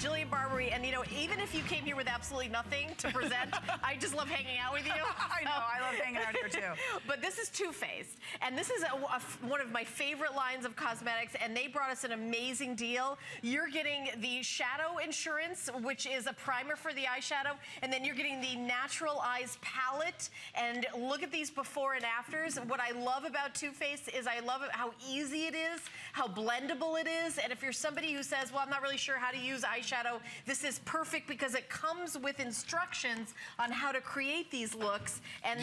Jillian Barbery, and you know, even if you came here with absolutely nothing to present, I just love hanging out with you. I know, I love hanging out here too. But this is Too Faced, and this is one of my favorite lines of cosmetics, and they brought us an amazing deal. You're getting the Shadow Insurance, which is a primer for the eyeshadow, and then you're getting the Natural Eyes palette, and look at these before and afters. What I love about Too Faced is I love how easy it is, how blendable it is, and if you're somebody who says, well, I'm not really sure how to use eyeshadow, this is perfect because it comes with instructions on how to create these looks, and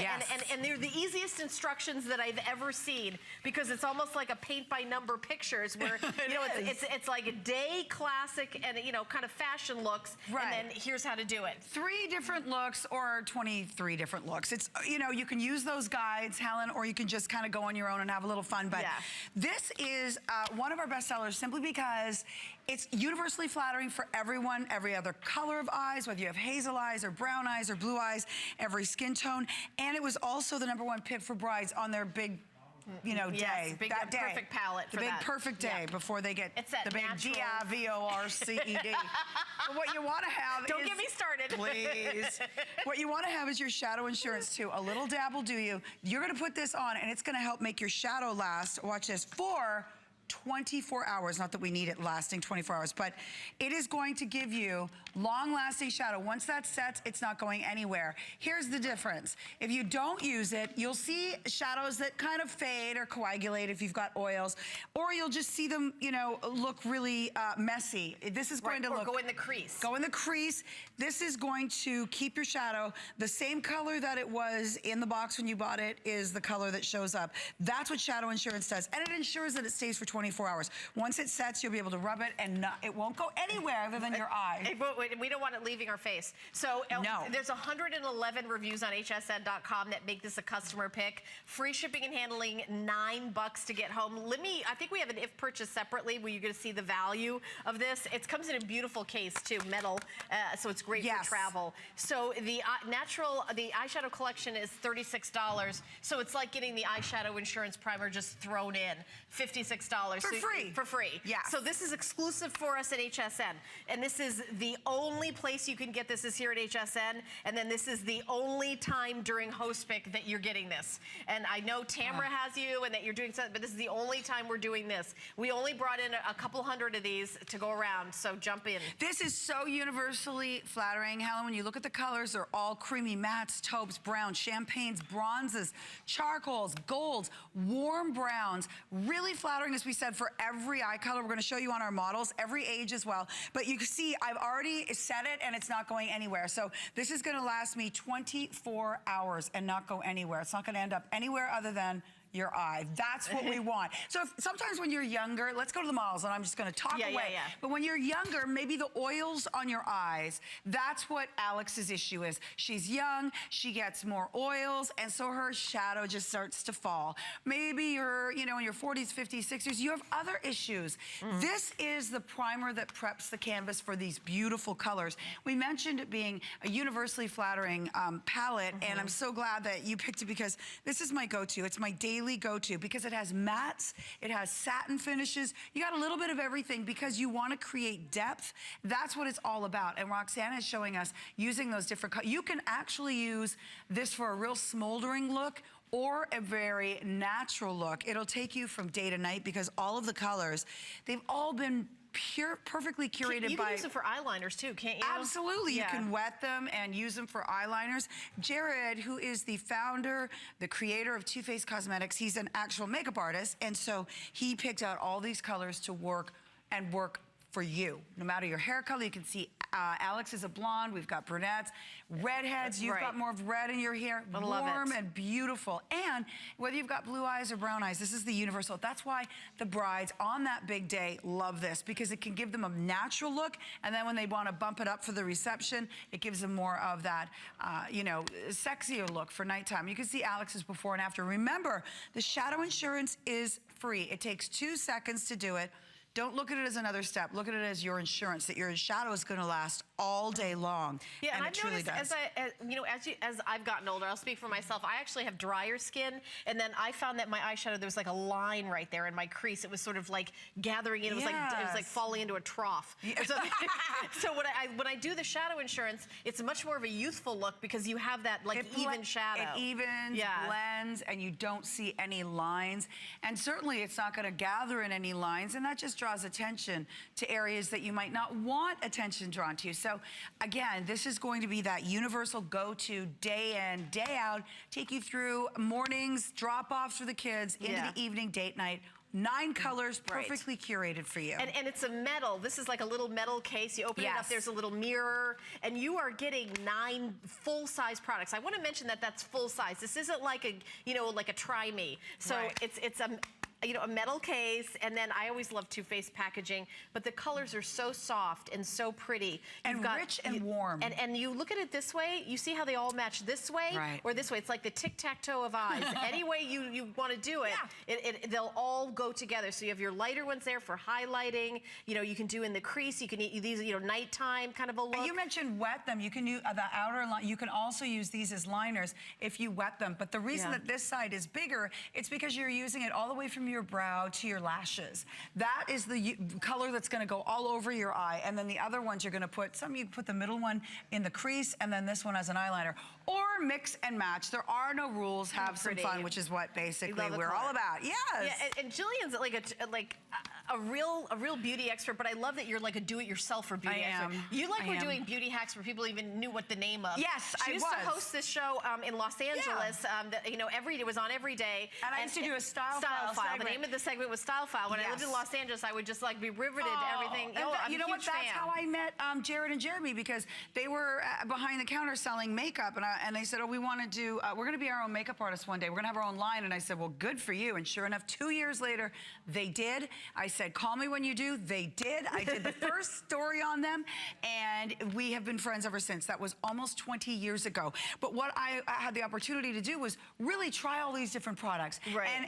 they're the easiest instructions that I've ever seen, because it's almost like a paint by number pictures where you know it's like a day classic and you know kind of fashion looks, and then here's how to do it. 3 different looks or 23 different looks. It's, you know, you can use those guides, Helen, or you can just kind of go on your own and have a little fun. But this is one of our best sellers simply because it's universally flattering for everyone, every other color of eyes, whether you have hazel eyes or brown eyes or blue eyes, every skin tone. And it was also the #1 pick for brides on their big, you know, day. Big, that day. Perfect palette for the that. big perfect day before they get the big natural... DIVORCED. But what you want to have Don't get me started. Please. What you want to have is your Shadow Insurance too. A little dab will do you. You're going to put this on and it's going to help make your shadow last, watch this, for 24 hours. Not that we need it lasting 24 hours, but it is going to give you long-lasting shadow. Once that sets, it's not going anywhere. Here's the difference. If you don't use it, you'll see shadows that kind of fade or coagulate if you've got oils, or you'll just see them, you know, look really messy. This is going to look... Or go in the crease. Go in the crease. This is going to keep your shadow. The same color that it was in the box when you bought it is the color that shows up. That's what Shadow Insurance does, and it ensures that it stays for 24 hours. Once it sets, you'll be able to rub it and it won't go anywhere other than your eye. We don't want it leaving our face. So there's 111 reviews on hsn.com that make this a customer pick. Free shipping and handling, $9 to get home. I think we have an if purchase separately where you're going to see the value of this. It comes in a beautiful case too, metal, so it's great for travel. So the eyeshadow collection is $36. So it's like getting the eyeshadow insurance primer just thrown in, $56. For free. For free. Yeah. So this is exclusive for us at HSN. And this is the only place you can get this is here at HSN. And then this is the only time during Host Pick that you're getting this. And I know Tamara has you and that you're doing something, but this is the only time we're doing this. We only brought in a couple hundred of these to go around, so jump in. This is so universally flattering, Helen. When you look at the colors, they're all creamy mattes, taupes, browns, champagnes, bronzes, charcoals, golds, warm browns. Really flattering, as we said, for every eye color. We're going to show you on our models, every age as well. But you can see I've already set it and it's not going anywhere. So this is going to last me 24 hours and not go anywhere. It's not going to end up anywhere other than your eye. That's what we want. So sometimes when you're younger, let's go to the models and I'm just gonna talk away. But when you're younger, maybe the oils on your eyes, that's what Alex's issue is. She's young, she gets more oils, and so her shadow just starts to fall. Maybe you're, you know, in your 40s, 50s, 60s, you have other issues. This is the primer that preps the canvas for these beautiful colors. We mentioned it being a universally flattering palette, and I'm so glad that you picked it because this is my go-to. It's my daily go-to because it has mattes, it has satin finishes. You got a little bit of everything because you want to create depth. That's what it's all about. And Roxana is showing us using those different colors. You can actually use this for a real smoldering look or a very natural look. It'll take you from day to night because all of the colors, they've all been perfectly curated. You can use it for eyeliners too, can't you? Absolutely. You can wet them and use them for eyeliners. Jared, who is the founder, the creator of Too Faced Cosmetics, he's an actual makeup artist, and so he picked out all these colors to work for you. No matter your hair color, you can see Alex is a blonde, we've got brunettes, redheads, you've got more of red in your hair, warm and beautiful. And whether you've got blue eyes or brown eyes, this is the universal. That's why the brides on that big day love this, because it can give them a natural look, and then when they want to bump it up for the reception, it gives them more of that, you know, sexier look for nighttime. You can see Alex's before and after. Remember, the Shadow Insurance is free. It takes 2 seconds to do it. Don't look at it as another step. Look at it as your insurance, that your shadow is gonna last all day long. Yeah, and it I've truly noticed does. as I've gotten older, I'll speak for myself, I actually have drier skin, and then I found that my eyeshadow, there was like a line right there in my crease. It was sort of like gathering in, it was like falling into a trough. Yeah. So when I do the shadow insurance, it's much more of a youthful look because you have that like even shadow. It evens, blends, and you don't see any lines. And certainly it's not gonna gather in any lines, and that just draws attention to areas that you might not want attention drawn to. So again, this is going to be that universal go-to day in, day out, take you through mornings, drop-offs for the kids, into the evening, date night. 9 colors, perfectly curated for you. And it's a metal. This is like a little metal case. You open it up, there's a little mirror, and you are getting 9 full-size products. I want to mention that that's full size. This isn't like a, like a try me. So it's a metal case, and then I always love Too Faced packaging, but the colors are so soft and so pretty. And rich and warm. And you look at it this way, you see how they all match this way or this way. It's like the tic-tac-toe of eyes. Any way you want to do it, they'll all go together. So you have your lighter ones there for highlighting. You can do in the crease. You can use these, nighttime kind of a look. And you mentioned wet them. You can use the outer line. You can also use these as liners if you wet them. But the reason that this side is bigger, it's because you're using it all the way from your brow to your lashes. That is the color that's going to go all over your eye, and then the other ones you're going to put, you put the middle one in the crease, and then this one as an eyeliner. Or mix and match. There are no rules. Have some fun, which is what basically we're all about. Yes. Yeah, and Jillian's like a real beauty expert, but I love that you're like a do-it-yourselfer beauty expert. You were doing beauty hacks where people even knew what the name of. Yes, she used to host this show in Los Angeles that it was on every day. And I used to do a style file. The name of the segment was Style File. When I lived in Los Angeles, I would just like be riveted to everything. You know what? That's how I met Jared and Jeremy, because they were behind the counter selling makeup, and they said, "Oh, we want to do. We're going to be our own makeup artist one day. We're going to have our own line." And I said, "Well, good for you." And sure enough, 2 years later, they did. I said, "Call me when you do." They did. I did the first story on them, and we have been friends ever since. That was almost 20 years ago. But what I had the opportunity to do was really try all these different products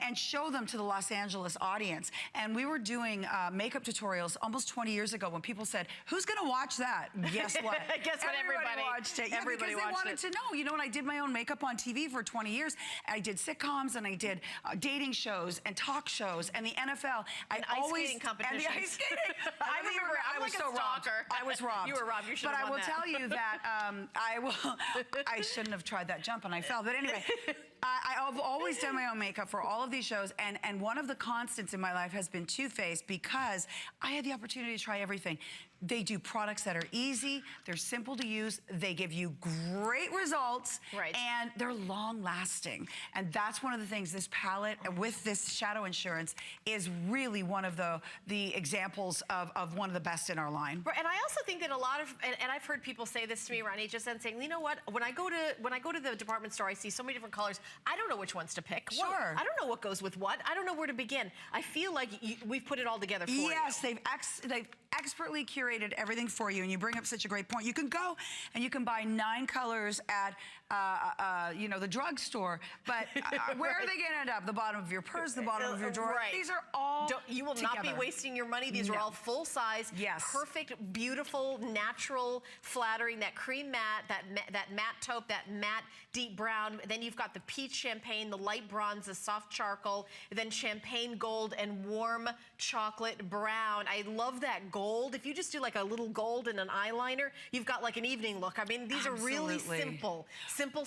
and show them to the Los Angeles audience. And we were doing makeup tutorials almost 20 years ago when people said, "Who's going to watch that?" Guess what? Guess what? Everybody watched it. Yeah, because they wanted to know. And I did my own makeup on TV for 20 years. I did sitcoms, and I did dating shows and talk shows and the NFL. And ice skating competitions. And the ice skating. I was so robbed. I was robbed. You were robbed. You should have won that. But I will tell you that I shouldn't have tried that jump, and I fell. But anyway, I've always done my own makeup for all of these shows, and one of the constants in my life has been Too Faced, because I had the opportunity to try everything. They do products that are easy, they're simple to use, they give you great results, and they're long lasting. And that's one of the things, this palette with this shadow insurance is really one of the examples of one of the best in our line. Right, and I also think that a lot of, and I've heard people say this to me around HSN, saying, you know what, when I go to the department store, I see so many different colors, I don't know which ones to pick. Sure. Well, I don't know what goes with what. I don't know where to begin. I feel like we've put it all together for you. Yes, they've expertly curated everything for you, and you bring up such a great point. You can go and you can buy 9 colors at the drugstore, but where are they going to end up? The bottom of your purse, the bottom of your drawer. These are all you will together. Not be wasting your money. These are all full size, perfect, beautiful, natural, flattering. That cream matte, that matte taupe, that matte deep brown. Then you've got the peach champagne, the light bronze, the soft charcoal, then champagne gold and warm chocolate brown. I love that gold. If you just do like a little gold and an eyeliner, you've got like an evening look. I mean, these are really simple. Simple.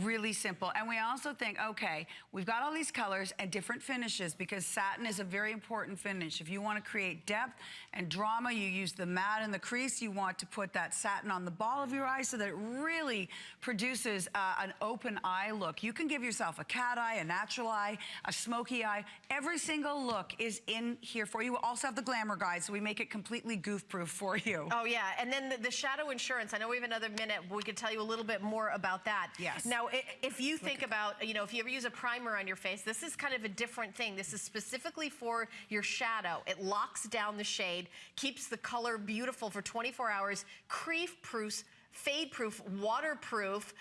Really simple. And we also think, okay, we've got all these colors and different finishes, because satin is a very important finish. If you want to create depth and drama, you use the matte in the crease. You want to put that satin on the ball of your eye so that it really produces an open eye look. You can give yourself a cat eye, a natural eye, a smoky eye. Every single look is in here for you. We also have the glamour guide, so we make it completely goof-proof for you. Oh, yeah. And then the shadow insurance. I know we have another minute. We could tell you a little bit more about that. Yes. Now, if you think about, if you ever use a primer on your face, this is kind of a different thing. This is specifically for your shadow. It locks down the shade, keeps the color beautiful for 24 hours, crease-proofs fade-proof, waterproof,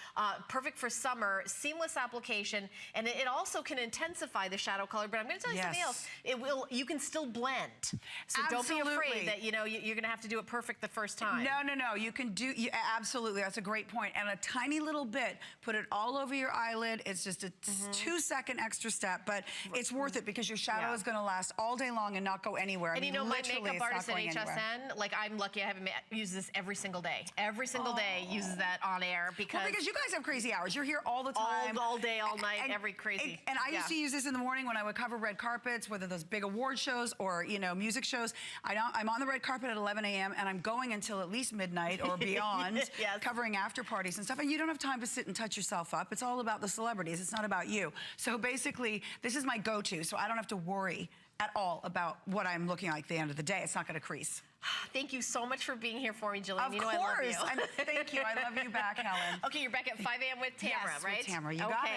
perfect for summer, seamless application, and it also can intensify the shadow color. But I'm going to tell you something else. You can still blend. So don't be afraid that you're going to have to do it perfect the first time. No. You can do, absolutely. That's a great point. And a tiny little bit, put it all over your eyelid. It's just a 2-second extra step, but it's worth it because your shadow is going to last all day long and not go anywhere. And I mean, you know, my literally, makeup artist at HSN, like I'm lucky I haven't used this every single day. Every single day uses that on air because you guys have crazy hours. You're here all the time. All day, all night, every crazy. And I used to use this in the morning when I would cover red carpets, whether those big award shows or, you know, music shows. I'm on the red carpet at 11 a.m. and I'm going until at least midnight or beyond, covering after parties and stuff. And you don't have time to sit and touch yourself up. It's all about the celebrities. It's not about you. So basically, this is my go-to, so I don't have to worry at all about what I'm looking like at the end of the day. It's not going to crease. Thank you so much for being here for me, Jillian. Of you know course. I love you. Thank you. I love you back, Helen. Okay, you're back at 5 a.m. with Tamara, yes, right? With Tamara. You got it.